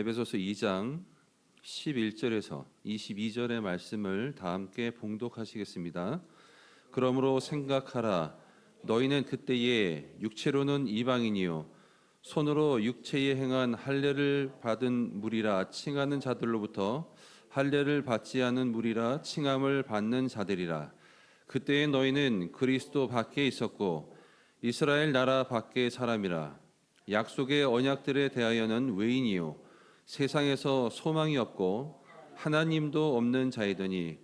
에베소서 2장 11절에서 22절의 말씀을 다 함께 봉독하시겠습니다. 그러므로 생각하라. 너희는 그때에 육체로는 이방인이요 손으로 육체에 행한 할례를 받은 무리라 칭하는 자들로부터 할례를 받지 않은 무리라 칭함을 받는 자들이라. 그때에 너희는 그리스도 밖에 있었고 이스라엘 나라 밖의 사람이라. 약속의 언약들에 대하여는 외인이요 세상에서 소망이 없고 하나님도 없는 자이더니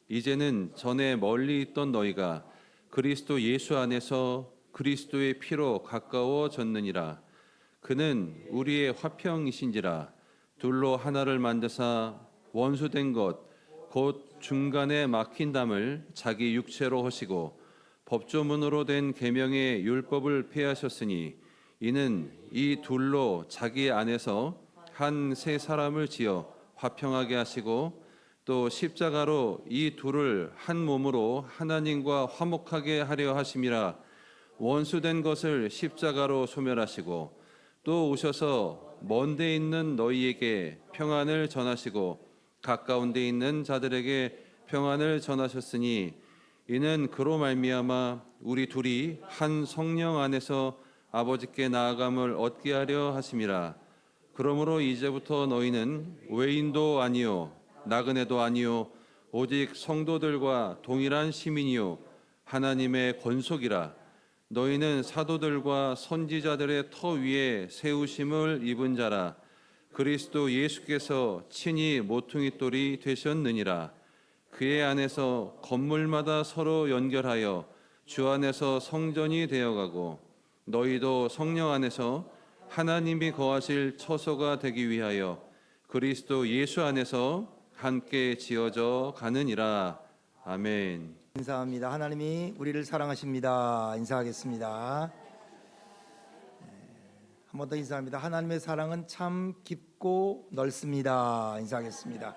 이제는 전에 멀리 있던 너희가 그리스도 예수 안에서 그리스도의 피로 가까워졌느니라. 그는 우리의 화평이신지라. 둘로 하나를 만드사 원수된 것 곧 중간에 막힌 담을 자기 육체로 하시고 법조문으로 된 계명의 율법을 폐하셨으니 이는 이 둘로 자기 안에서 한 세 사람을 지어 화평하게 하시고 또 십자가로 이 둘을 한 몸으로 하나님과 화목하게 하려 하심이라. 원수된 것을 십자가로 소멸하시고 또 오셔서 먼 데 있는 너희에게 평안을 전하시고 가까운 데 있는 자들에게 평안을 전하셨으니 이는 그로 말미암아 우리 둘이 한 성령 안에서 아버지께 나아감을 얻게 하려 하심이라. 그러므로 이제부터 너희는 외인도 아니요 나그네도 아니요 오직 성도들과 동일한 시민이요 하나님의 권속이라. 너희는 사도들과 선지자들의 터 위에 세우심을 입은 자라. 그리스도 예수께서 친히 모퉁이 돌이 되셨느니라. 그의 안에서 건물마다 서로 연결하여 주 안에서 성전이 되어가고 너희도 성령 안에서 하나님이 거하실 처소가 되기 위하여 그리스도 예수 안에서 함께 지어져 가느니라. 아멘. 인사합니다. 하나님이 우리를 사랑하십니다. 인사하겠습니다. 한 번 더 인사합니다. 하나님의 사랑은 참 깊고 넓습니다. 인사하겠습니다.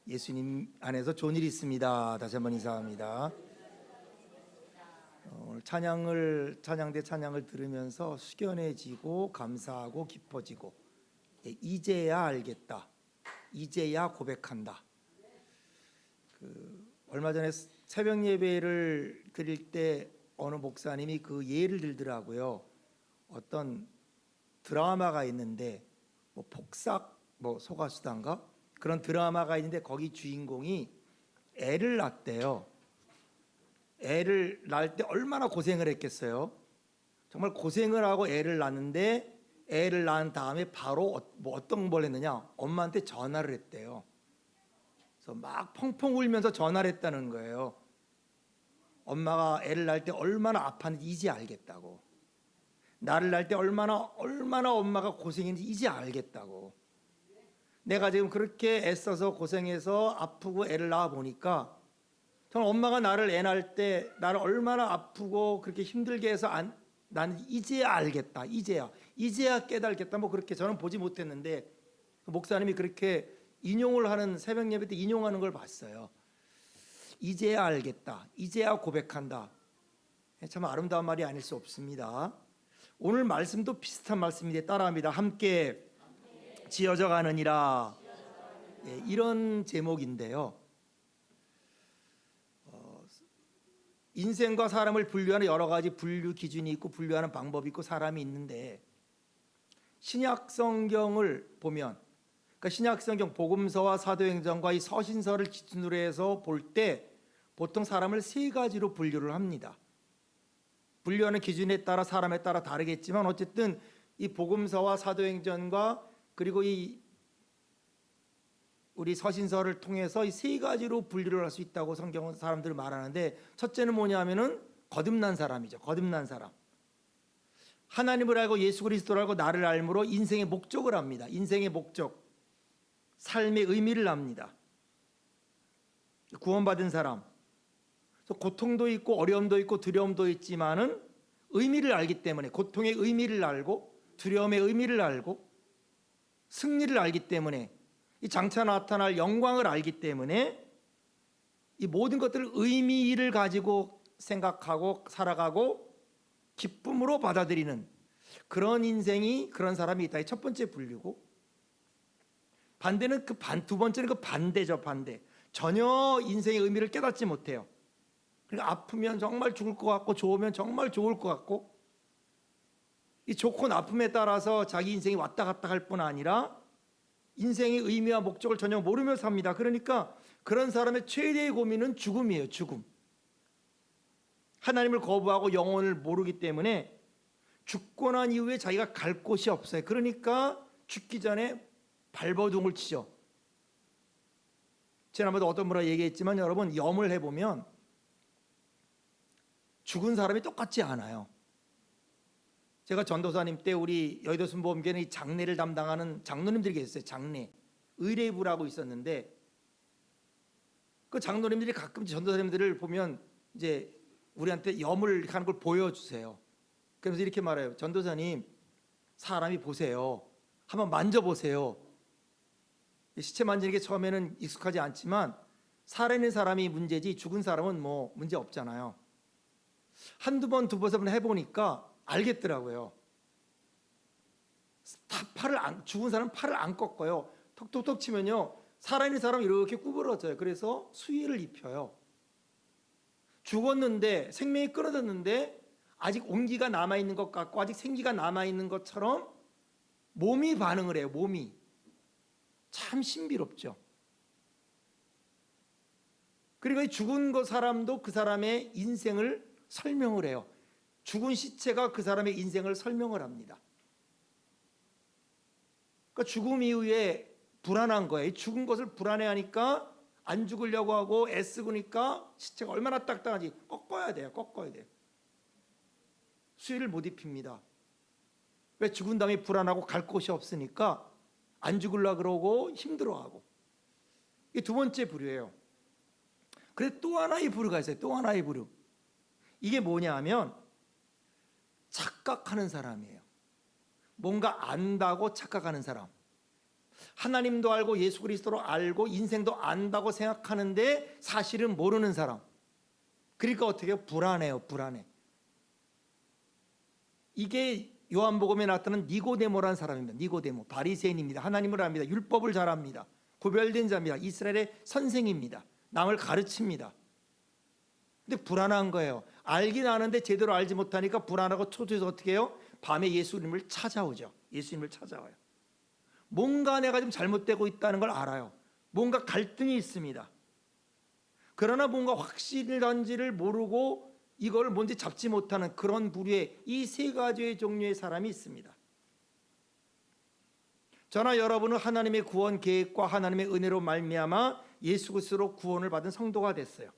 예수님 안에서 좋은 일이 있습니다. 다시 한번 인사합니다. 오늘 찬양대 찬양을 들으면서 숙연해지고 감사하고 깊어지고 이제야 알겠다. 이제야 고백한다. 얼마 전에 새벽 예배를 드릴 때 어느 목사님이 그 예를 들더라고요. 어떤 드라마가 있는데 폭삭 소가수단가 그런 드라마가 있는데 거기 주인공이 애를 낳았대요. 애를 낳을 때 얼마나 고생을 했겠어요. 정말 고생을 하고 애를 낳았는데 애를 낳은 다음에 바로 어떤 걸 했느냐, 엄마한테 전화를 했대요. 그래서 막 펑펑 울면서 전화를 했다는 거예요. 엄마가 애를 낳을 때 얼마나 아팠는지 이제 알겠다고. 나를 낳을 때 얼마나 엄마가 고생했는지 이제 알겠다고. 내가 지금 그렇게 애써서 고생해서 아프고 애를 낳아 보니까 저는 엄마가 나를 애 낳을 때 나를 얼마나 아프고 그렇게 힘들게 해서 나는 이제야 알겠다. 이제야 깨달겠다. 그렇게 저는 보지 못했는데 목사님이 그렇게 인용을 하는, 새벽 예배 때 인용하는 걸 봤어요. 이제야 알겠다. 이제야 고백한다. 참 아름다운 말이 아닐 수 없습니다. 오늘 말씀도 비슷한 말씀인데 따라합니다. 함께 지어져 가느니라. 이런 제목인데요. 인생과 사람을 분류하는 여러 가지 분류 기준이 있고 분류하는 방법이 있고 사람이 있는데, 신약 성경을 보면, 그러니까 신약 성경 복음서와 사도행전과 이 서신서를 기준으로 해서 볼 때 보통 사람을 세 가지로 분류를 합니다. 분류하는 기준에 따라 사람에 따라 다르겠지만 어쨌든 이 복음서와 사도행전과 그리고 이 우리 서신서를 통해서 이 세 가지로 분류를 할 수 있다고 성경은 사람들을 말하는데, 첫째는 뭐냐면은 거듭난 사람이죠. 거듭난 사람. 하나님을 알고 예수 그리스도를 알고 나를 알므로 인생의 목적을 압니다. 인생의 목적, 삶의 의미를 압니다. 구원받은 사람. 그래서 고통도 있고 어려움도 있고 두려움도 있지만은 의미를 알기 때문에, 고통의 의미를 알고 두려움의 의미를 알고 승리를 알기 때문에, 이 장차 나타날 영광을 알기 때문에 이 모든 것들을 의미를 가지고 생각하고 살아가고 기쁨으로 받아들이는, 그런 인생이 그런 사람이 있다. 첫 번째 분류고, 반대는 두 번째는 그 반대죠. 반대. 전혀 인생의 의미를 깨닫지 못해요. 그러니까 아프면 정말 죽을 것 같고 좋으면 정말 좋을 것 같고, 이 좋고 나쁨에 따라서 자기 인생이 왔다 갔다 할 뿐 아니라 인생의 의미와 목적을 전혀 모르며 삽니다. 그러니까 그런 사람의 최대의 고민은 죽음이에요. 죽음. 하나님을 거부하고 영혼을 모르기 때문에 죽고 난 이후에 자기가 갈 곳이 없어요. 그러니까 죽기 전에 발버둥을 치죠. 지난번에 어떤 분이 얘기했지만, 여러분 염을 해보면 죽은 사람이 똑같지 않아요. 제가 전도사님 때 우리 여의도 순복음교회는 이 장례를 담당하는 장로님들이 계셨어요. 장례 의례부라고 있었는데, 그 장로님들이 가끔 전도사님들을 보면 이제 우리한테 염을 하는 걸 보여주세요. 그래서 이렇게 말해요. 전도사님, 사람이 보세요. 한번 만져보세요. 시체 만지는 게 처음에는 익숙하지 않지만 살아있는 사람이 문제지 죽은 사람은 뭐 문제 없잖아요. 한두 번, 두 번 해보니까 알겠더라고요. 죽은 사람은 팔을 안 꺾어요. 톡톡톡 치면요, 살아있는 사람은 이렇게 구부러져요. 그래서 수의를 입혀요. 죽었는데, 생명이 끊어졌는데 아직 온기가 남아있는 것 같고 아직 생기가 남아있는 것처럼 몸이 반응을 해요. 몸이. 참 신비롭죠. 그러니까 죽은 그 사람도 그 사람의 인생을 설명을 해요. 죽은 시체가 그 사람의 인생을 설명을 합니다. 그러니까 죽음 이후에 불안한 거예요. 죽은 것을 불안해하니까 안 죽으려고 하고 애쓰니까 시체가 얼마나 딱딱한지 꺾어야 돼요. 꺾어야 돼요. 수의를 못 입힙니다. 왜? 죽은 다음에 불안하고 갈 곳이 없으니까 안 죽으려고 그러고 힘들어하고. 이게 두 번째 부류예요. 그래서 또 하나의 부류가 있어요. 또 하나의 부류. 이게 뭐냐 하면 착각하는 사람이에요. 뭔가 안다고 착각하는 사람. 하나님도 알고 예수 그리스도로 알고 인생도 안다고 생각하는데 사실은 모르는 사람. 그러니까 어떻게 해요? 불안해요. 불안해. 이게 요한복음에 나타난 니고데모라는 사람입니다. 니고데모, 바리새인입니다. 하나님을 압니다. 율법을 잘 압니다. 구별된 자입니다. 이스라엘의 선생입니다. 남을 가르칩니다. 근데 불안한 거예요. 알긴 아는데 제대로 알지 못하니까 불안하고 초조해서 어떻게 해요? 밤에 예수님을 찾아오죠. 예수님을 찾아와요. 뭔가 내가 좀 잘못되고 있다는 걸 알아요. 뭔가 갈등이 있습니다. 그러나 뭔가 확실한지를 모르고 이걸 뭔지 잡지 못하는 그런 부류의 이 세 가지의 종류의 사람이 있습니다. 저나 여러분은 하나님의 구원 계획과 하나님의 은혜로 말미암아 예수 그리스도로 구원을 받은 성도가 됐어요.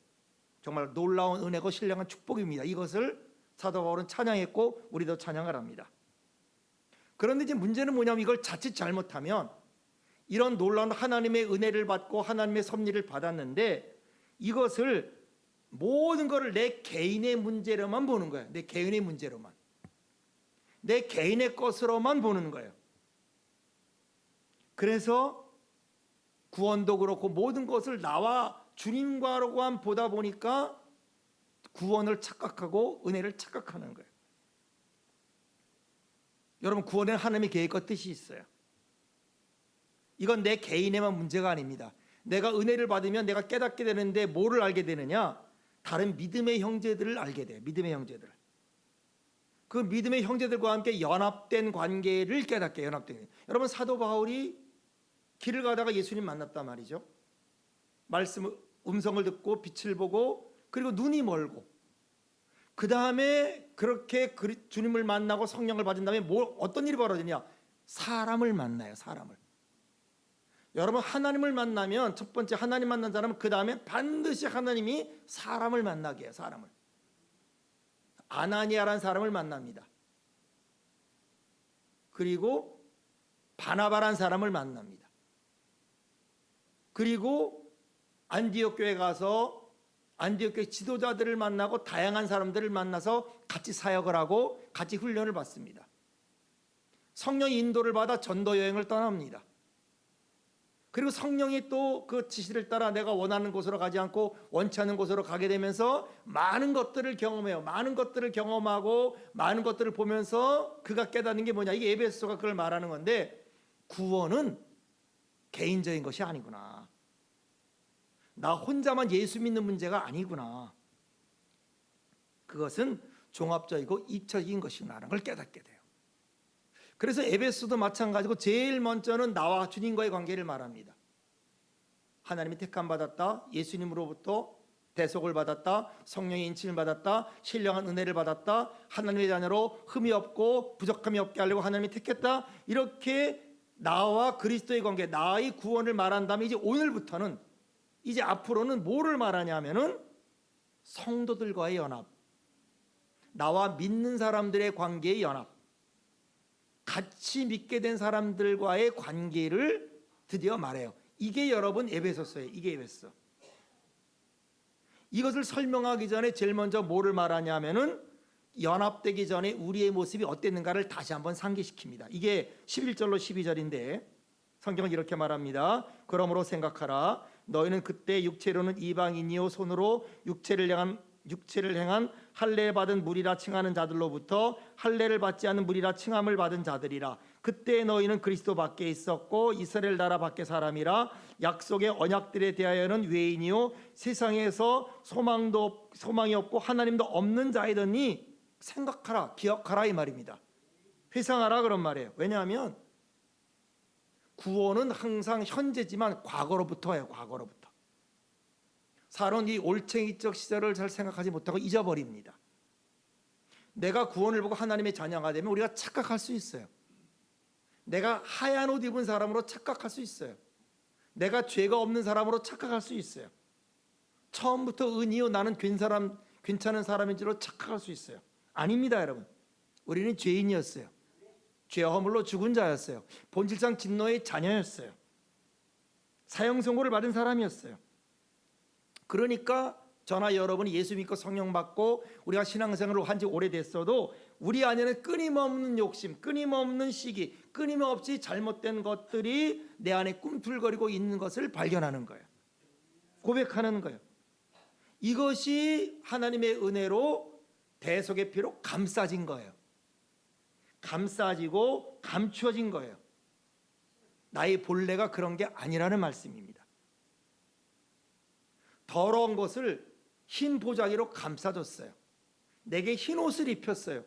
정말 놀라운 은혜고 신령한 축복입니다. 이것을 사도 바울은 찬양했고 우리도 찬양을 합니다. 그런데 이제 문제는 뭐냐면 이걸 자칫 잘못하면 이런 놀라운 하나님의 은혜를 받고 하나님의 섭리를 받았는데 이것을 모든 것을 내 개인의 문제로만 보는 거예요. 내 개인의 문제로만. 내 개인의 것으로만 보는 거예요. 그래서 구원도 그렇고 모든 것을 나와 주님과로만 보다 보니까 구원을 착각하고 은혜를 착각하는 거예요. 여러분, 구원에는 하나님의 계획과 뜻이 있어요. 이건 내 개인에만 문제가 아닙니다. 내가 은혜를 받으면 내가 깨닫게 되는데 뭐를 알게 되느냐? 다른 믿음의 형제들을 알게 돼요. 믿음의 형제들. 그 믿음의 형제들과 함께 연합된 관계를 깨닫게 연합된. 여러분, 사도 바울이 길을 가다가 예수님 만났단 말이죠. 말씀 음성을 듣고 빛을 보고 그리고 눈이 멀고 그 다음에 그렇게 주님을 만나고 성령을 받은 다음에 어떤 일이 벌어지냐? 사람을 만나요. 사람을. 여러분, 하나님을 만나면 첫 번째 하나님 만난 사람은 그 다음에 반드시 하나님이 사람을 만나게 해요. 사람을. 아나니아라는 사람을 만납니다. 그리고 바나바라는 사람을 만납니다. 그리고 안디옥 교회 가서 안디옥 교회 지도자들을 만나고 다양한 사람들을 만나서 같이 사역을 하고 같이 훈련을 받습니다. 성령의 인도를 받아 전도 여행을 떠납니다. 그리고 성령이 또 그 지시를 따라 내가 원하는 곳으로 가지 않고 원치 않는 곳으로 가게 되면서 많은 것들을 경험해요. 많은 것들을 경험하고 많은 것들을 보면서 그가 깨닫는 게 뭐냐. 이게 에베소서가 그걸 말하는 건데, 구원은 개인적인 것이 아니구나. 나 혼자만 예수 믿는 문제가 아니구나. 그것은 종합적이고 입체적인 것이구나라는 걸 깨닫게 돼요. 그래서 에베소도 마찬가지고 제일 먼저는 나와 주님과의 관계를 말합니다. 하나님이 택함 받았다. 예수님으로부터 대속을 받았다. 성령의 인침을 받았다. 신령한 은혜를 받았다. 하나님의 자녀로 흠이 없고 부족함이 없게 하려고 하나님이 택했다. 이렇게 나와 그리스도의 관계, 나의 구원을 말한 다음에 이제 오늘부터는, 이제 앞으로는 뭐를 말하냐면은 성도들과의 연합, 나와 믿는 사람들의 관계의 연합, 같이 믿게 된 사람들과의 관계를 드디어 말해요. 이게 여러분 에베소서예요. 이게 에베소. 이것을 설명하기 전에 제일 먼저 뭐를 말하냐면은 연합되기 전에 우리의 모습이 어땠는가를 다시 한번 상기시킵니다. 이게 11절로 12절인데 성경은 이렇게 말합니다. 그러므로 생각하라. 너희는 그때 육체로는 이방인이요 손으로 육체를 행한 할례 받은 무리라 칭하는 자들로부터 할례를 받지 않는 무리라 칭함을 받은 자들이라. 그때 너희는 그리스도 밖에 있었고 이스라엘 나라 밖에 사람이라. 약속의 언약들에 대하여는 외인이요 세상에서 소망이 없고 하나님도 없는 자이더니 생각하라, 기억하라 이 말입니다. 회상하라 그런 말이에요. 왜냐하면 구원은 항상 현재지만 과거로부터예요. 과거로부터. 사람은 이 올챙이적 시절을 잘 생각하지 못하고 잊어버립니다. 내가 구원을 보고 하나님의 자녀가 되면 우리가 착각할 수 있어요. 내가 하얀 옷 입은 사람으로 착각할 수 있어요. 내가 죄가 없는 사람으로 착각할 수 있어요. 처음부터 은이요 나는 괜찮은 사람인 줄로 착각할 수 있어요. 아닙니다, 여러분. 우리는 죄인이었어요. 죄와 허물로 죽은 자였어요. 본질상 진노의 자녀였어요. 사형 선고를 받은 사람이었어요. 그러니까 저나 여러분이 예수 믿고 성령 받고 우리가 신앙생활을 한 지 오래됐어도 우리 안에는 끊임없는 욕심, 끊임없는 시기, 끊임없이 잘못된 것들이 내 안에 꿈틀거리고 있는 것을 발견하는 거예요. 고백하는 거예요. 이것이 하나님의 은혜로 대속의 피로 감싸진 거예요. 감싸지고 감추어진 거예요. 나의 본래가 그런 게 아니라는 말씀입니다. 더러운 것을 흰 보자기로 감싸줬어요. 내게 흰 옷을 입혔어요.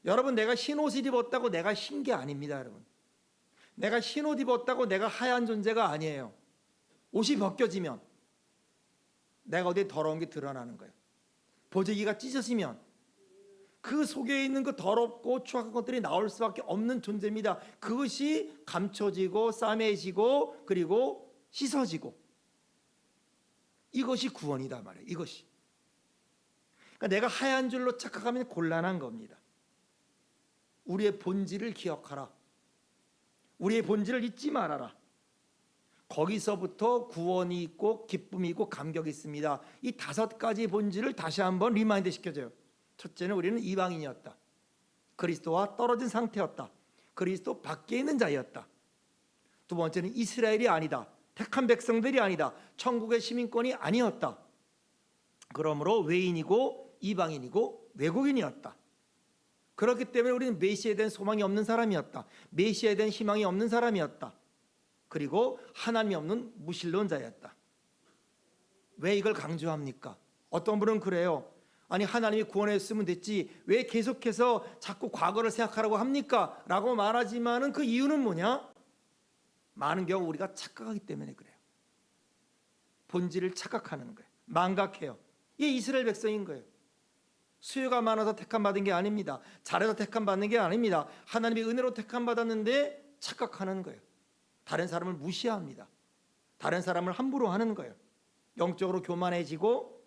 여러분, 내가 흰 옷을 입었다고 내가 흰 게 아닙니다, 여러분. 내가 흰 옷 입었다고 내가 하얀 존재가 아니에요. 옷이 벗겨지면 내가 어디에 더러운 게 드러나는 거예요. 보자기가 찢어지면 그 속에 있는 그 더럽고 추악한 것들이 나올 수밖에 없는 존재입니다. 그것이 감춰지고 싸매지고 그리고 씻어지고, 이것이 구원이다 말이에요. 이것이. 그러니까 내가 하얀 줄로 착각하면 곤란한 겁니다. 우리의 본질을 기억하라. 우리의 본질을 잊지 말아라. 거기서부터 구원이 있고 기쁨이 있고 감격이 있습니다. 이 5가지 본질을 다시 한번 리마인드 시켜줘요. 첫째는 우리는 이방인이었다. 그리스도와 떨어진 상태였다. 그리스도 밖에 있는 자였다. 두 번째는 이스라엘이 아니다. 택한 백성들이 아니다. 천국의 시민권이 아니었다. 그러므로 외인이고 이방인이고 외국인이었다. 그렇기 때문에 우리는 메시아에 대한 소망이 없는 사람이었다. 메시아에 대한 희망이 없는 사람이었다. 그리고 하나님이 없는 무신론 자였다. 왜 이걸 강조합니까? 어떤 분은 그래요. 아니, 하나님이 구원했으면 됐지 왜 계속해서 자꾸 과거를 생각하라고 합니까? 라고 말하지만은 그 이유는 뭐냐? 많은 경우 우리가 착각하기 때문에 그래요. 본질을 착각하는 거예요. 망각해요. 이게 이스라엘 백성인 거예요. 수요가 많아서 택함 받은 게 아닙니다. 잘해서 택함 받는 게 아닙니다. 하나님의 은혜로 택함 받았는데 착각하는 거예요. 다른 사람을 무시합니다. 다른 사람을 함부로 하는 거예요. 영적으로 교만해지고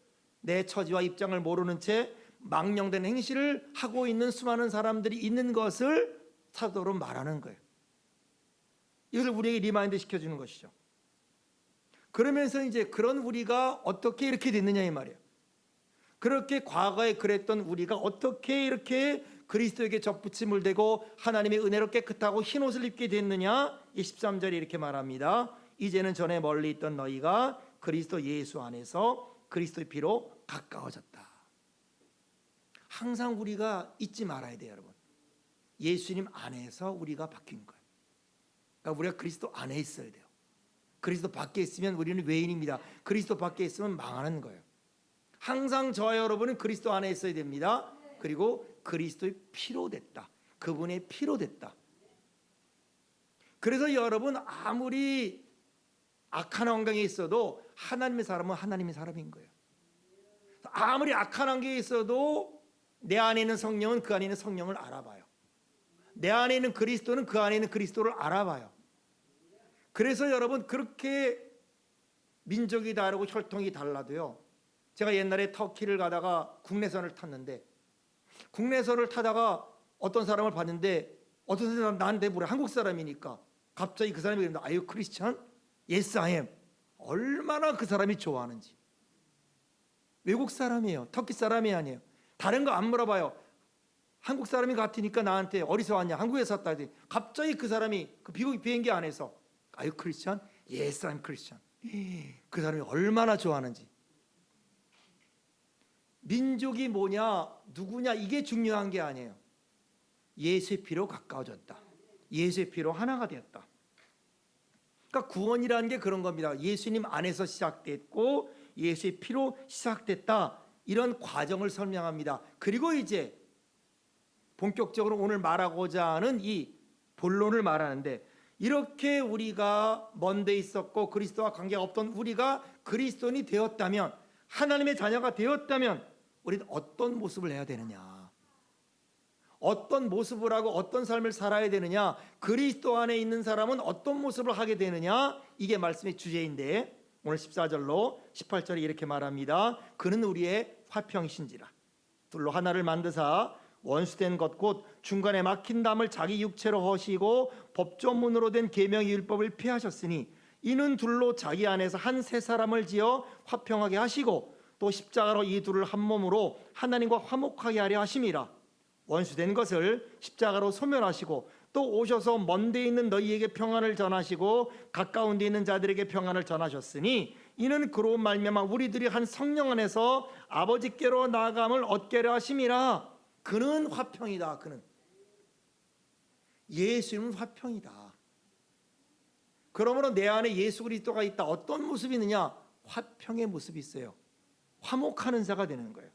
내 처지와 입장을 모르는 채 망령된 행실을 하고 있는 수많은 사람들이 있는 것을 사도로 말하는 거예요. 이걸 우리에게 리마인드 시켜주는 것이죠. 그러면서 이제 그런 우리가 어떻게 이렇게 됐느냐 이 말이에요. 그렇게 과거에 그랬던 우리가 어떻게 이렇게 그리스도에게 접붙임을 대고 하나님의 은혜로 깨끗하고 흰 옷을 입게 됐느냐, 이 13절에 이렇게 말합니다. 이제는 전에 멀리 있던 너희가 그리스도 예수 안에서 그리스도의 피로 가까워졌다. 항상 우리가 잊지 말아야 돼요, 여러분. 예수님 안에서 우리가 바뀐 거예요. 그러니까 우리가 그리스도 안에 있어야 돼요. 그리스도 밖에 있으면 우리는 외인입니다. 그리스도 밖에 있으면 망하는 거예요. 항상 저와 여러분은 그리스도 안에 있어야 됩니다. 그리고 그리스도의 피로 됐다. 그분의 피로 됐다. 그래서 여러분 아무리 악한 환경에 있어도 하나님의 사람은 하나님의 사람인 거예요. 아무리 악한 환경에 있어도 내 안에 있는 성령은 그 안에 있는 성령을 알아봐요. 내 안에 있는 그리스도는 그 안에 있는 그리스도를 알아봐요. 그래서 여러분 그렇게 민족이 다르고 혈통이 달라도요. 제가 옛날에 터키를 가다가 국내선을 탔는데 국내선을 타다가 어떤 사람을 봤는데 어떤 사람 나한테 물어. 한국 사람이니까 갑자기 그 사람이 그런다. Are you Christian? Yes, I am. 얼마나 그 사람이 좋아하는지. 외국 사람이에요. 터키 사람이 아니에요. 다른 거 안 물어봐요. 한국 사람이 같으니까 나한테 어디서 왔냐? 한국에서 왔다 하더니 갑자기 그 사람이 그 비행기 안에서 Are you Christian? Yes, I'm Christian. 그 사람이 얼마나 좋아하는지. 민족이 뭐냐, 누구냐 이게 중요한 게 아니에요. 예수의 피로 가까워졌다. 예수의 피로 하나가 되었다. 그러니까 구원이라는 게 그런 겁니다. 예수님 안에서 시작됐고 예수의 피로 시작됐다. 이런 과정을 설명합니다. 그리고 이제 본격적으로 오늘 말하고자 하는 이 본론을 말하는데, 이렇게 우리가 먼데 있었고 그리스도와 관계가 없던 우리가 그리스도인이 되었다면, 하나님의 자녀가 되었다면 우리는 어떤 모습을 해야 되느냐, 어떤 모습을 하고 어떤 삶을 살아야 되느냐, 그리스도 안에 있는 사람은 어떤 모습을 하게 되느냐, 이게 말씀의 주제인데 오늘 14절로 18절에 이렇게 말합니다. 그는 우리의 화평이신지라 둘로 하나를 만드사 원수된 것 곧 중간에 막힌 담을 자기 육체로 허시고 법조문으로 된 계명의 율법을 피하셨으니 이는 둘로 자기 안에서 한 새 사람을 지어 화평하게 하시고 또 십자가로 이 둘을 한 몸으로 하나님과 화목하게 하려 하심이라. 원수된 것을 십자가로 소멸하시고 또 오셔서 먼데 있는 너희에게 평안을 전하시고 가까운 데 있는 자들에게 평안을 전하셨으니 이는 그로 말미암아 우리들이 한 성령 안에서 아버지께로 나아감을 얻게 하려 하심이라. 그는 화평이다. 그는 예수님은 화평이다. 그러므로 내 안에 예수 그리스도가 있다. 어떤 모습이 있느냐? 화평의 모습이 있어요. 화목하는 자가 되는 거예요.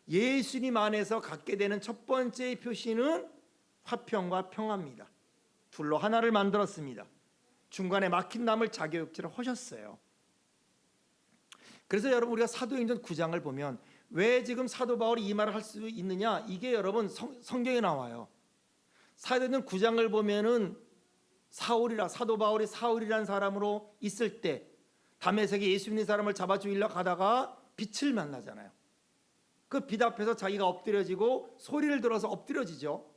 예수님 안에서 갖게 되는 첫 번째 표시는 화평과 평화입니다. 둘로 하나를 만들었습니다. 중간에 막힌 담을 자기 육체로 허셨어요. 그래서 여러분 우리가 사도행전 9장을 보면 왜 지금 사도 바울이 이 말을 할 수 있느냐, 이게 여러분 성경에 나와요. 사도행전 9장을 보면은 사도 바울이 사울이라는 사람으로 있을 때 다메섹에 예수 믿는 사람을 잡아 죽이려 가다가 빛을 만나잖아요. 그 빛 앞에서 자기가 엎드려지고 소리를 들어서 엎드려지죠.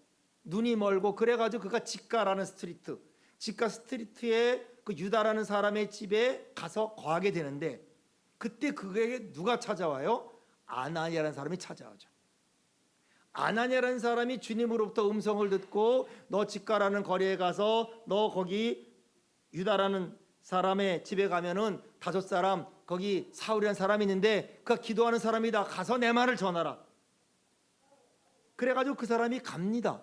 눈이 멀고 그래가지고 그가 직가라는 직가 스트리트에 그 유다라는 사람의 집에 가서 거하게 되는데, 그때 그에게 누가 찾아와요? 아나니아라는 사람이 찾아오죠. 아나니아라는 사람이 주님으로부터 음성을 듣고 너 직가라는 거리에 가서 너 거기 유다라는 사람의 집에 가면은 5사람 거기 사울이라는 사람이 있는데 그가 기도하는 사람이다. 가서 내 말을 전하라. 그래가지고 그 사람이 갑니다.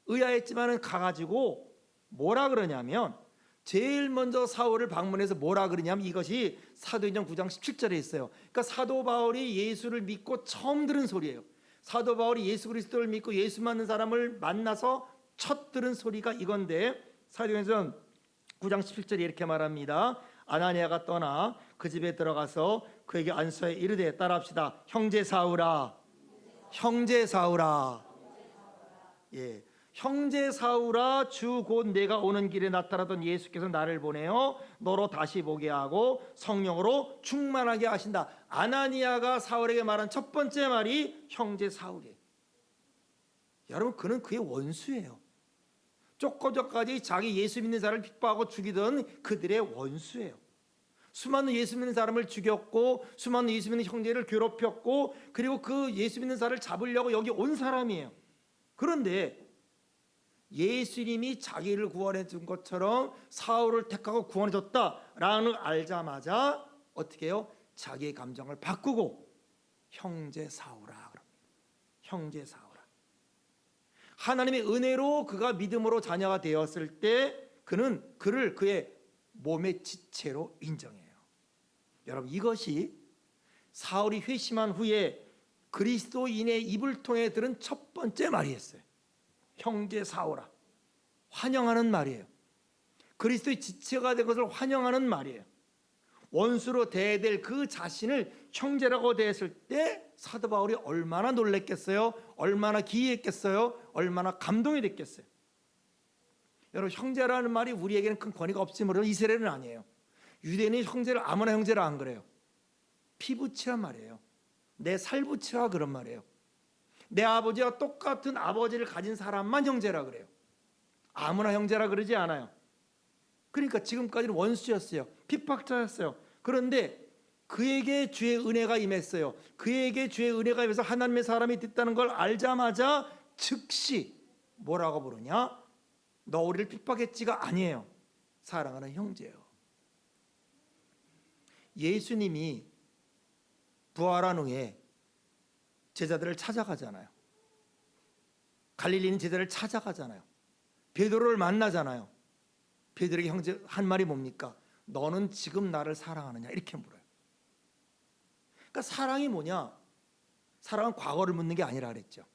의아했지만은 가가지고 뭐라 그러냐면, 제일 먼저 사울을 방문해서 뭐라 그러냐면 이것이 사도행전 9장 17절에 있어요. 그러니까 사도 바울이 예수를 믿고 처음 들은 소리예요. 사도 바울이 예수 그리스도를 믿고 예수 믿는 사람을 만나서 첫 들은 소리가 이건데, 사도행전 9장 17절에 이렇게 말합니다. 아나니아가 떠나 그 집에 들어가서 그에게 안수하여 이르되, 따라합시다. 형제 사울아, 형제 사울아. 예. 형제 사울아, 주 곧 내가 오는 길에 나타나던 예수께서 나를 보내어 너로 다시 보게 하고 성령으로 충만하게 하신다. 아나니아가 사울에게 말한 첫 번째 말이 형제 사울이에요. 여러분, 그는 그의 원수예요. 쪼꼬저까지 자기 예수 믿는 사람을 핍박하고 죽이던 그들의 원수예요. 수많은 예수 믿는 사람을 죽였고 수많은 예수 믿는 형제를 괴롭혔고, 그리고 그 예수 믿는 사람을 잡으려고 여기 온 사람이에요. 그런데 예수님이 자기를 구원해 준 것처럼 사울을 택하고 구원해 줬다라는 걸 알자마자 어떻게 해요? 자기의 감정을 바꾸고 형제 사울아 그럽니다. 형제 사울아. 하나님의 은혜로 그가 믿음으로 자녀가 되었을 때 그는 그를 그의 몸의 지체로 인정해요. 여러분, 이것이 사울이 회심한 후에 그리스도인의 입을 통해 들은 첫 번째 말이었어요. 형제 사울아. 환영하는 말이에요. 그리스도의 지체가 된 것을 환영하는 말이에요. 원수로 대해야 될 그 자신을 형제라고 대했을 때 사도 바울이 얼마나 놀랬겠어요? 얼마나 기이했겠어요? 얼마나 감동이 됐겠어요? 여러분, 형제라는 말이 우리에게는 큰 권위가 없지 모르는 이스라엘은 아니에요. 유대인이 형제를 아무나 형제라 안 그래요. 피부치란 말이에요. 내 살부치라 그런 말이에요. 내 아버지와 똑같은 아버지를 가진 사람만 형제라 그래요. 아무나 형제라 그러지 않아요. 그러니까 지금까지는 원수였어요. 핍박자였어요. 그런데 그에게 주의 은혜가 임했어요. 그에게 주의 은혜가 임해서 하나님의 사람이 됐다는 걸 알자마자 즉시 뭐라고 부르냐? 너 우리를 핍박했지가 아니에요. 사랑하는 형제요. 예수님이 부활한 후에 제자들을 찾아가잖아요. 갈릴리는 제자를 찾아가잖아요. 베드로를 만나잖아요. 베드로에게 형제 한 말이 뭡니까? 너는 지금 나를 사랑하느냐? 이렇게 물어요. 그러니까 사랑이 뭐냐? 사랑은 과거를 묻는 게 아니라 그랬죠.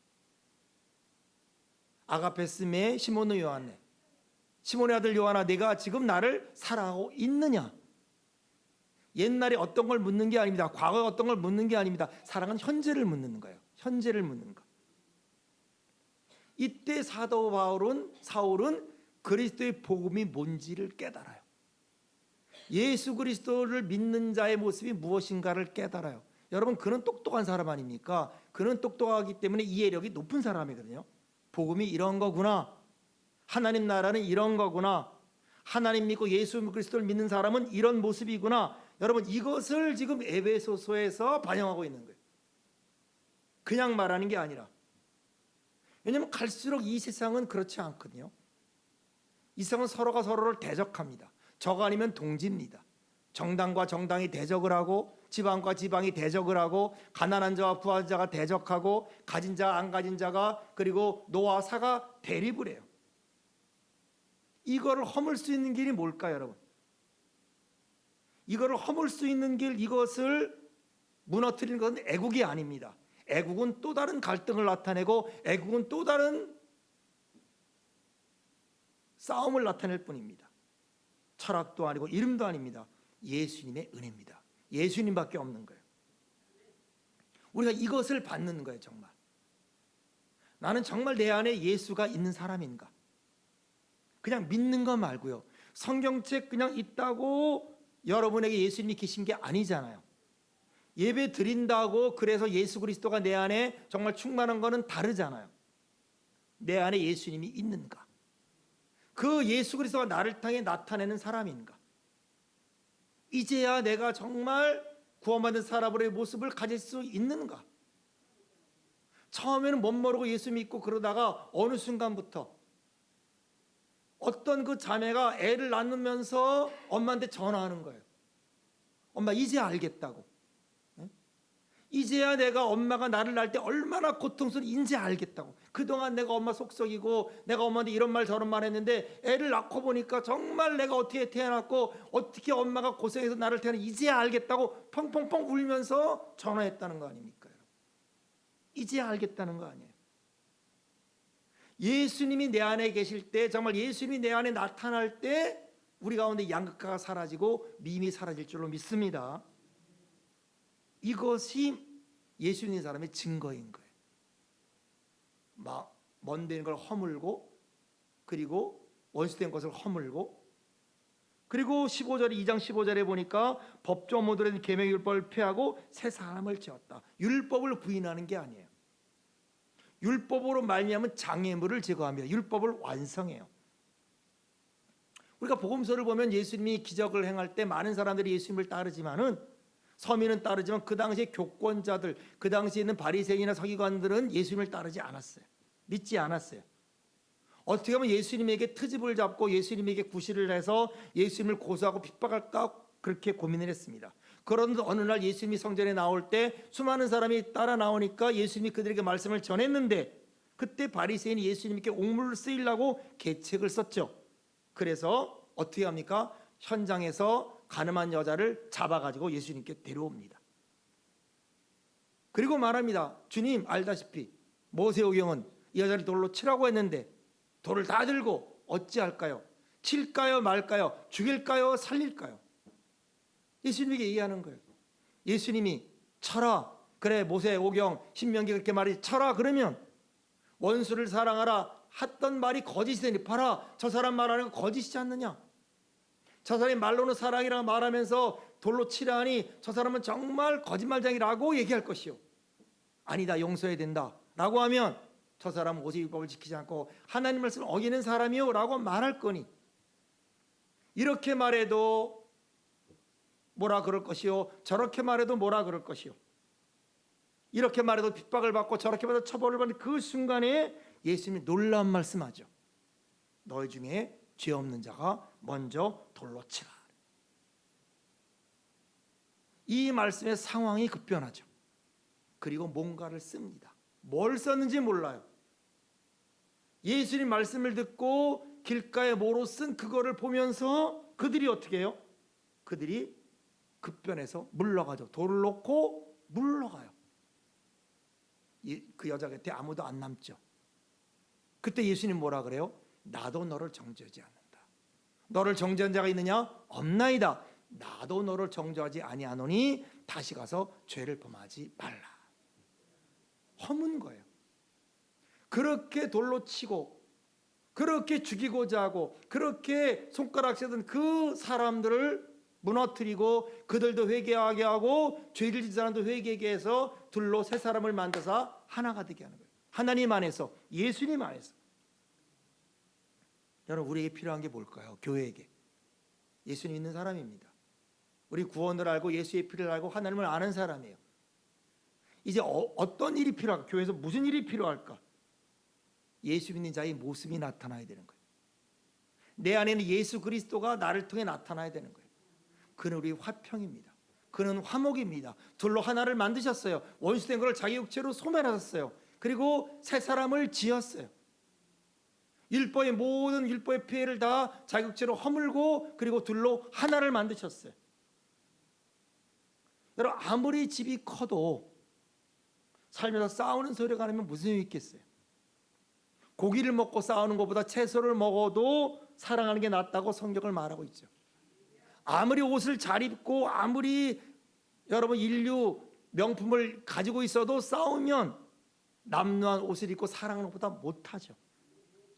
아가페스메 시몬의 요한네, 시몬의 아들 요한아, 내가 지금 나를 사랑하고 있느냐? 옛날에 어떤 걸 묻는 게 아닙니다. 과거에 어떤 걸 묻는 게 아닙니다. 사랑은 현재를 묻는 거예요. 현재를 묻는 거. 이때 사도 사울은 그리스도의 복음이 뭔지를 깨달아요. 예수 그리스도를 믿는 자의 모습이 무엇인가를 깨달아요. 여러분, 그는 똑똑한 사람 아닙니까? 그는 똑똑하기 때문에 이해력이 높은 사람이거든요. 복음이 이런 거구나. 하나님 나라는 이런 거구나. 하나님 믿고 예수 그리스도를 믿는 사람은 이런 모습이구나. 여러분, 이것을 지금 에베소서에서 반영하고 있는 거예요. 그냥 말하는 게 아니라. 왜냐하면 갈수록 이 세상은 그렇지 않거든요. 이 세상은 서로가 서로를 대적합니다. 적 아니면 동지입니다. 정당과 정당이 대적을 하고 지방과 지방이 대적을 하고 가난한 자와 부한 자가 대적하고 가진 자와 안 가진 자가 그리고 노와 사가 대립을 해요. 이거를 허물 수 있는 길이 뭘까요, 여러분? 이거를 허물 수 있는 길, 이것을 무너뜨리는 것은 애국이 아닙니다. 애국은 또 다른 갈등을 나타내고 애국은 또 다른 싸움을 나타낼 뿐입니다. 철학도 아니고 이름도 아닙니다. 예수님의 은혜입니다. 예수님밖에 없는 거예요. 우리가 이것을 받는 거예요. 정말 나는 정말 내 안에 예수가 있는 사람인가? 그냥 믿는 것 말고요. 성경책 그냥 있다고 여러분에게 예수님이 계신 게 아니잖아요. 예배 드린다고 그래서 예수 그리스도가 내 안에 정말 충만한 거는 다르잖아요. 내 안에 예수님이 있는가? 그 예수 그리스도가 나를 통해 나타내는 사람인가? 이제야 내가 정말 구원받은 사람으로의 모습을 가질 수 있는가? 처음에는 못 모르고 예수 믿고 그러다가 어느 순간부터 어떤 그 자매가 애를 낳으면서 엄마한테 전화하는 거예요. 엄마 이제 알겠다고. 이제야 내가 엄마가 나를 낳을 때 얼마나 고통스러운지 알겠다고. 그동안 내가 엄마 속썩이고 내가 엄마한테 이런 말 저런 말 했는데 애를 낳고 보니까 정말 내가 어떻게 태어났고 어떻게 엄마가 고생해서 나를 태어났는지 이제야 알겠다고 펑펑펑 울면서 전화했다는 거 아닙니까? 이제야 알겠다는 거 아니에요. 예수님이 내 안에 계실 때, 정말 예수님이 내 안에 나타날 때 우리 가운데 양극화가 사라지고 미움이 사라질 줄로 믿습니다. 이것이 예수 믿는 사람의 증거인 거예요. 먼 걸 허물고 그리고 원수된 것을 허물고 그리고 15절에 2장 15절에 보니까 법조 모델의 계명율법을 폐하고 새 사람을 지었다. 율법을 부인하는 게 아니에요. 율법으로 말미암은 장애물을 제거합니다. 율법을 완성해요. 우리가 복음서를 보면 예수님이 기적을 행할 때 많은 사람들이 예수님을 따르지만은 서민은 따르지만 그 당시에 교권자들, 그 당시에 있는 바리새인이나 서기관들은 예수님을 따르지 않았어요. 믿지 않았어요. 어떻게 하면 예수님에게 트집을 잡고 예수님에게 구실을 해서 예수님을 고소하고 핍박할까 그렇게 고민을 했습니다. 그런데 어느 날 예수님이 성전에 나올 때 수많은 사람이 따라 나오니까 예수님이 그들에게 말씀을 전했는데 그때 바리새인이 예수님께 옥물을 쓰이려고 계책을 썼죠. 그래서 어떻게 합니까? 현장에서 가늠한 여자를 잡아가지고 예수님께 데려옵니다. 그리고 말합니다. 주님, 알다시피 모세오경은 이 여자를 돌로 치라고 했는데 돌을 다 들고 어찌할까요? 칠까요 말까요? 죽일까요 살릴까요? 예수님에게 얘기하는 거예요. 예수님이 쳐라. 그래, 모세오경 신명기 그렇게 말이 쳐라. 그러면 원수를 사랑하라 했던 말이 거짓이 되니 봐라, 저 사람 말하는 거 거짓이지 않느냐? 저 사람이 말로는 사랑이라고 말하면서 돌로 치라 하니 저 사람은 정말 거짓말쟁이라고 얘기할 것이요, 아니다, 용서해야 된다 라고 하면 저 사람은 오직 율법을 지키지 않고 하나님 말씀을 어기는 사람이요 라고 말할 거니, 이렇게 말해도 뭐라 그럴 것이요, 저렇게 말해도 뭐라 그럴 것이요, 이렇게 말해도 핍박을 받고 저렇게 말해도 처벌을 받는 그 순간에 예수님이 놀라운 말씀하죠. 너희 중에 죄 없는 자가 먼저 돌로 치라. 이 말씀의 상황이 급변하죠. 그리고 뭔가를 씁니다. 뭘 썼는지 몰라요. 예수님 말씀을 듣고 길가에 뭐로 쓴 그거를 보면서 그들이 어떻게 해요? 그들이 급변해서 물러가죠. 돌을 놓고 물러가요. 그 여자 곁에 아무도 안 남죠. 그때 예수님 뭐라 그래요? 나도 너를 정죄하지 않는다. 너를 정죄한 자가 있느냐? 없나이다. 나도 너를 정죄하지 아니하노니 다시 가서 죄를 범하지 말라. 허문 거예요. 그렇게 돌로 치고 그렇게 죽이고자 하고 그렇게 손가락 세던 그 사람들을 무너뜨리고 그들도 회개하게 하고 죄를 지은 사람도 회개하게 해서 둘로 세 사람을 만들어서 하나가 되게 하는 거예요. 하나님 안에서, 예수님 안에서. 여러분, 우리에게 필요한 게 뭘까요? 교회에게 예수님 있는 사람입니다. 우리 구원을 알고 예수의 피를 알고 하나님을 아는 사람이에요. 이제 어떤 일이 필요할까? 교회에서 무슨 일이 필요할까? 예수 믿는 자의 모습이 나타나야 되는 거예요. 내 안에는 예수 그리스도가 나를 통해 나타나야 되는 거예요. 그는 우리 화평입니다. 그는 화목입니다. 둘로 하나를 만드셨어요. 원수된 것을 자기 육체로 소멸하셨어요. 그리고 새 사람을 지었어요. 율법의 모든 율법의 피해를 다 자기 육체로 허물고 그리고 둘로 하나를 만드셨어요. 여러분, 아무리 집이 커도 살면서 싸우는 소리가 나면 무슨 의미 있겠어요? 고기를 먹고 싸우는 것보다 채소를 먹어도 사랑하는 게 낫다고 성경을 말하고 있죠. 아무리 옷을 잘 입고 아무리 여러분 인류 명품을 가지고 있어도 싸우면 남루한 옷을 입고 사랑하는 것보다 못하죠.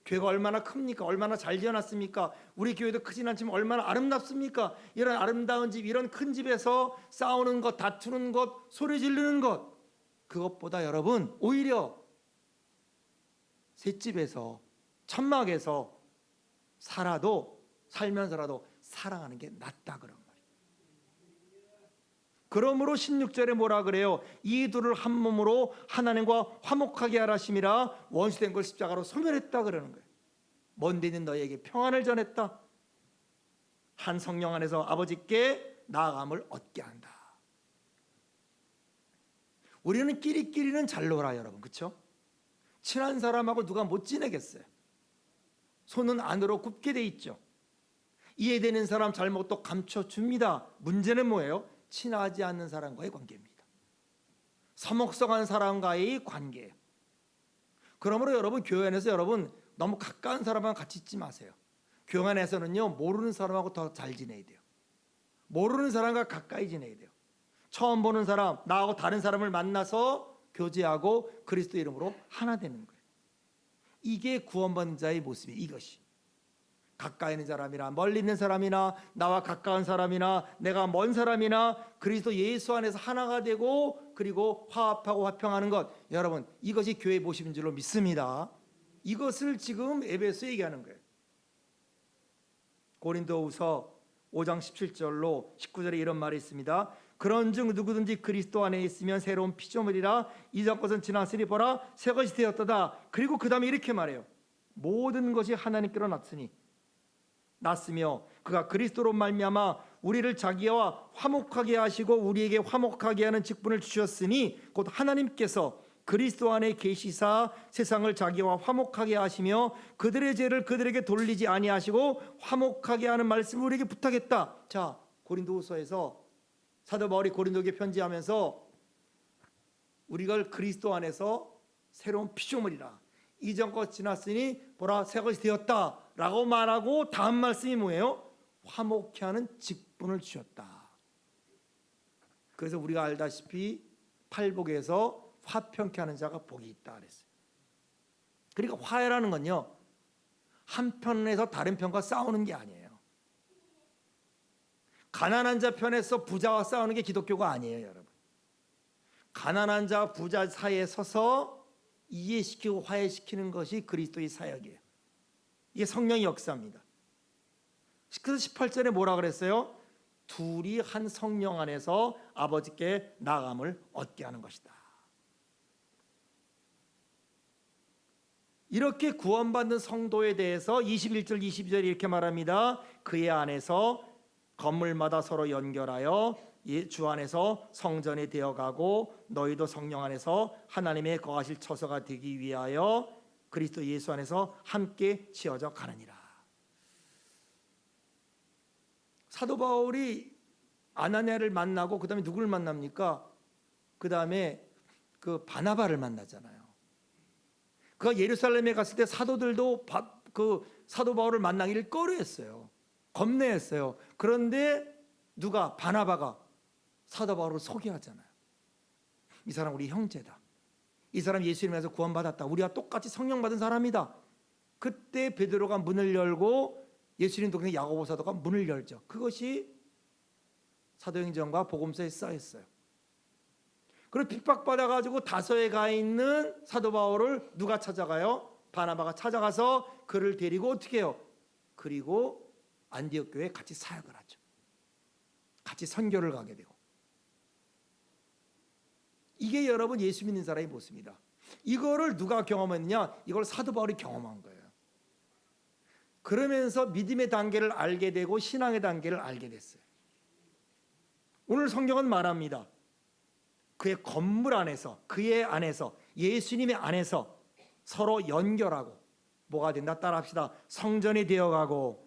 교회가 얼마나 큽니까? 얼마나 잘 지어놨습니까? 우리 교회도 크진 않지만 얼마나 아름답습니까? 이런 아름다운 집, 이런 큰 집에서 싸우는 것, 다투는 것, 소리 지르는 것, 그것보다 여러분 오히려 셋집에서 천막에서 살면서라도 사랑하는 게 낫다 그런 말이에요. 그러므로 16절에 뭐라 그래요? 이 둘을 한 몸으로 하나님과 화목하게 하라심이라 원수된 걸 십자가로 소멸했다 그러는 거예요. 먼 데 있는 너희에게 평안을 전했다. 한 성령 안에서 아버지께 나아감을 얻게 한다. 우리는 끼리끼리는 잘 놀아 여러분, 그렇죠? 친한 사람하고 누가 못 지내겠어요. 손은 안으로 굽게 돼 있죠. 이해되는 사람 잘못도 감춰줍니다. 문제는 뭐예요? 친하지 않는 사람과의 관계입니다. 서먹서간 사람과의 관계예요. 그러므로 여러분, 교회 안에서 여러분 너무 가까운 사람하고 같이 있지 마세요. 교회 안에서는요, 모르는 사람하고 더 잘 지내야 돼요. 모르는 사람과 가까이 지내야 돼요. 처음 보는 사람, 나하고 다른 사람을 만나서 교제하고 그리스도 이름으로 하나 되는 거예요. 이게 구원받는 자의 모습이에요. 이것이 가까이 있는 사람이나 멀리 있는 사람이나 나와 가까운 사람이나 내가 먼 사람이나 그리스도 예수 안에서 하나가 되고 그리고 화합하고 화평하는 것, 여러분 이것이 교회의 모습인 줄로 믿습니다. 이것을 지금 에베소에 얘기하는 거예요. 고린도후서 5장 17절로 19절에 이런 말이 있습니다. 그런즉 누구든지 그리스도 안에 있으면 새로운 피조물이라 이전 것은 지났으니 보라 새 것이 되었도다. 그리고 그 다음에 이렇게 말해요. 모든 것이 하나님께로 났으며 그가 그리스도로 말미암아 우리를 자기와 화목하게 하시고 우리에게 화목하게 하는 직분을 주셨으니 곧 하나님께서 그리스도 안에 계시사 세상을 자기와 화목하게 하시며 그들의 죄를 그들에게 돌리지 아니하시고 화목하게 하는 말씀을 우리에게 부탁했다. 자, 고린도후서에서 사도 바울이 고린도에게 편지하면서 우리가 그리스도 안에서 새로운 피조물이라 이전 것 지났으니 보라 새 것이 되었다라고 말하고 다음 말씀이 뭐예요? 화목케 하는 직분을 주셨다. 그래서 우리가 알다시피 팔복에서 화평케 하는 자가 복이 있다 그랬어요. 그러니까 화해라는 건요, 한 편에서 다른 편과 싸우는 게 아니에요. 가난한 자 편에서 부자와 싸우는 게 기독교가 아니에요, 여러분. 가난한 자 부자 사이에 서서 이해시키고 화해시키는 것이 그리스도의 사역이에요. 이게 성령의 역사입니다. 그래서 18절에 뭐라 그랬어요? 둘이 한 성령 안에서 아버지께 나감을 얻게 하는 것이다. 이렇게 구원받는 성도에 대해서 21절 22절 이렇게 말합니다. 그의 안에서 건물마다 서로 연결하여 주 안에서 성전이 되어가고 너희도 성령 안에서 하나님의 거하실 처소가 되기 위하여 그리스도 예수 안에서 함께 지어져 가느니라. 사도 바울이 아나니아를 만나고 그 다음에 누구를 만납니까? 그 다음에 그 바나바를 만나잖아요. 그가 예루살렘에 갔을 때 사도들도 그 사도 바울을 만나기를 꺼려했어요. 겁내했어요. 그런데 누가 바나바가 사도 바울을 소개하잖아요. 이 사람 우리 형제다. 이 사람 예수님에서 구원받았다. 우리와 똑같이 성령 받은 사람이다. 그때 베드로가 문을 열고 예수님 동생 야고보 사도가 문을 열죠. 그것이 사도행전과 복음서에 쌓였어요. 그리고 핍박받아가지고 다소에 가 있는 사도 바울을 누가 찾아가요? 바나바가 찾아가서 그를 데리고 어떻게 해요? 그리고 안디옥 교회에 같이 사역을 하죠. 같이 선교를 가게 되고. 이게 여러분 예수 믿는 사람의 모습입니다. 이거를 누가 경험했느냐? 이걸 사도 바울이 경험한 거예요. 그러면서 믿음의 단계를 알게 되고 신앙의 단계를 알게 됐어요. 오늘 성경은 말합니다. 그의 건물 안에서, 그의 안에서, 예수님의 안에서 서로 연결하고 뭐가 된다? 따라합시다. 성전이 되어가고.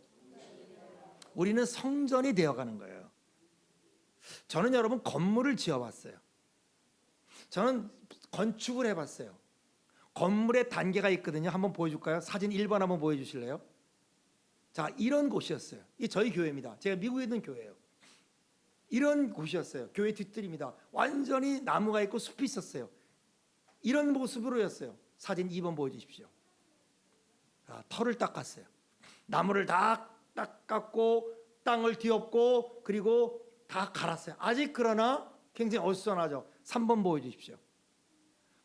우리는 성전이 되어가는 거예요. 저는 여러분 건물을 지어봤어요. 저는 건축을 해봤어요. 건물의 단계가 있거든요. 한번 보여줄까요? 사진 1번 한번 보여주실래요? 자, 이런 곳이었어요. 이게 저희 교회입니다. 제가 미국에 있는 교회예요. 이런 곳이었어요. 교회 뒷뜰입니다. 완전히 나무가 있고 숲이 있었어요. 이런 모습으로였어요. 사진 2번 보여주십시오. 자, 털을 닦았어요. 나무를 다 닦았고 땅을 뒤엎고 그리고 다 갈았어요. 아직 그러나 굉장히 어수선하죠. 3번 보여주십시오.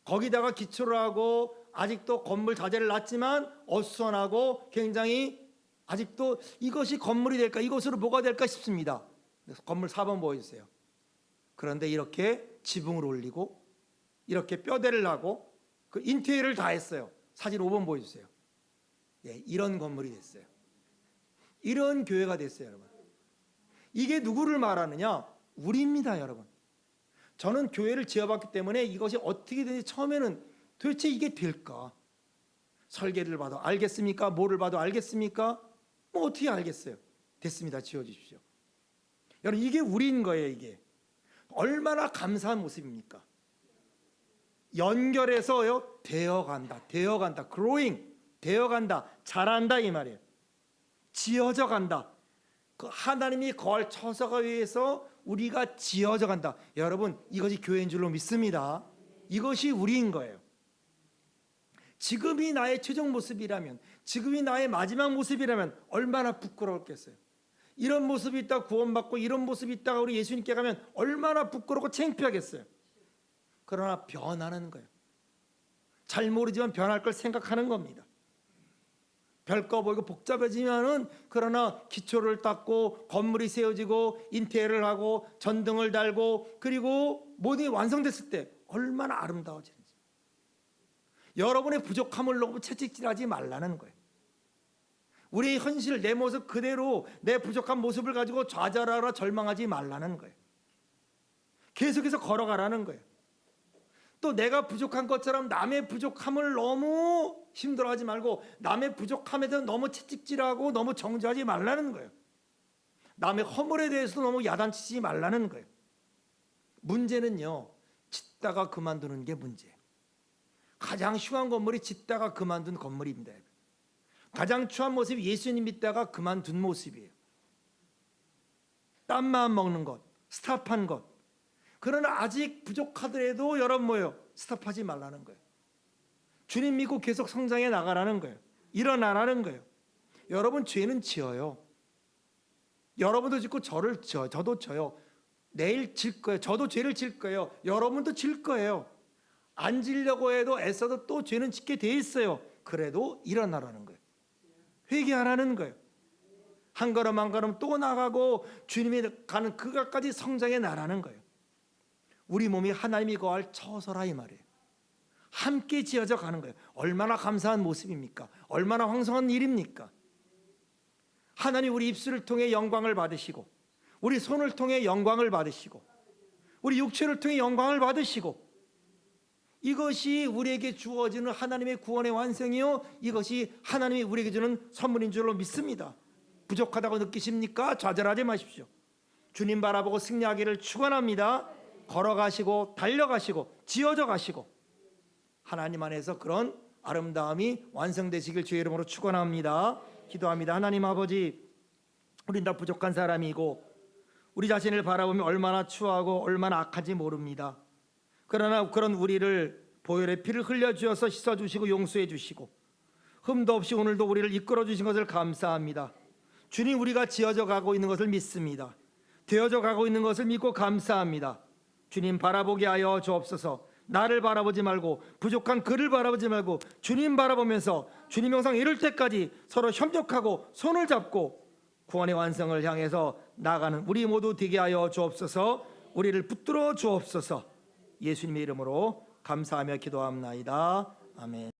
거기다가 기초를 하고 아직도 건물 자재를 놨지만 어수선하고 굉장히 아직도 이것이 건물이 될까, 이것으로 뭐가 될까 싶습니다. 그래서 건물 4번 보여주세요. 그런데 이렇게 지붕을 올리고 이렇게 뼈대를 하고 그 인테리어를 다 했어요. 사진 5번 보여주세요. 예, 이런 건물이 됐어요. 이런 교회가 됐어요, 여러분. 이게 누구를 말하느냐? 우리입니다, 여러분. 저는 교회를 지어봤기 때문에 이것이 어떻게 되는지 처음에는 도대체 이게 될까? 설계를 봐도 알겠습니까? 뭐를 봐도 알겠습니까? 뭐 어떻게 알겠어요? 됐습니다. 지어주십시오. 여러분, 이게 우리인 거예요. 이게 얼마나 감사한 모습입니까? 연결해서요, 되어간다, growing, 되어간다, 자란다 이 말이에요. 지어져 간다. 그 하나님이 거할 처소가 위해서 우리가 지어져 간다. 여러분, 이것이 교회인 줄로 믿습니다. 이것이 우리인 거예요. 지금이 나의 최종 모습이라면, 지금이 나의 마지막 모습이라면 얼마나 부끄러웠겠어요. 이런 모습이 있다가 구원받고 이런 모습이 있다가 우리 예수님께 가면 얼마나 부끄럽고 창피하겠어요. 그러나 변하는 거예요. 잘 모르지만 변할 걸 생각하는 겁니다. 별거 보이고 복잡해지면은 그러나 기초를 닦고 건물이 세워지고 인테리어를 하고 전등을 달고 그리고 모든 게 완성됐을 때 얼마나 아름다워지는지. 여러분의 부족함을 너무 채찍질하지 말라는 거예요. 우리의 현실, 내 모습 그대로 내 부족한 모습을 가지고 좌절하라 절망하지 말라는 거예요. 계속해서 걸어가라는 거예요. 또 내가 부족한 것처럼 남의 부족함을 너무 힘들어하지 말고 남의 부족함에 대해서 너무 채찍질하고 너무 정죄하지 말라는 거예요. 남의 허물에 대해서 너무 야단치지 말라는 거예요. 문제는요, 짓다가 그만두는 게 문제예요. 가장 흉한 건물이 짓다가 그만둔 건물입니다. 가장 추한 모습이 예수님 믿다가 그만둔 모습이에요. 땀만 먹는 것, 스탑한 것. 그러나 아직 부족하더라도 여러분 뭐예요? 스탑하지 말라는 거예요. 주님 믿고 계속 성장해 나가라는 거예요. 일어나라는 거예요. 여러분 죄는 지어요. 여러분도 짓고 저도 져요. 내일 질 거예요. 저도 죄를 질 거예요. 여러분도 질 거예요. 안 지려고 해도 애써도 또 죄는 짓게 돼 있어요. 그래도 일어나라는 거예요. 회개하라는 거예요. 한 걸음 한 걸음 또 나가고 주님이 가는 그것까지 성장해 나라는 거예요. 우리 몸이 하나님이 거할 처소라 이 말이에요. 함께 지어져 가는 거예요. 얼마나 감사한 모습입니까? 얼마나 황송한 일입니까? 하나님 우리 입술을 통해 영광을 받으시고 우리 손을 통해 영광을 받으시고 우리 육체를 통해 영광을 받으시고 이것이 우리에게 주어지는 하나님의 구원의 완성이요 이것이 하나님이 우리에게 주는 선물인 줄로 믿습니다. 부족하다고 느끼십니까? 좌절하지 마십시오. 주님 바라보고 승리하기를 축원합니다. 걸어가시고 달려가시고 지어져 가시고 하나님 안에서 그런 아름다움이 완성되시길 주의 이름으로 축원합니다. 기도합니다. 하나님 아버지, 우린 다 부족한 사람이고 우리 자신을 바라보면 얼마나 추하고 얼마나 악한지 모릅니다. 그러나 그런 우리를 보혈의 피를 흘려주어서 씻어주시고 용서해주시고 흠도 없이 오늘도 우리를 이끌어주신 것을 감사합니다. 주님, 우리가 지어져 가고 있는 것을 믿습니다. 되어져 가고 있는 것을 믿고 감사합니다. 주님 바라보게 하여 주옵소서. 나를 바라보지 말고 부족한 그를 바라보지 말고 주님 바라보면서 주님 영상 이룰 때까지 서로 협력하고 손을 잡고 구원의 완성을 향해서 나가는 우리 모두 되게 하여 주옵소서. 우리를 붙들어 주옵소서. 예수님의 이름으로 감사하며 기도합나이다. 아멘.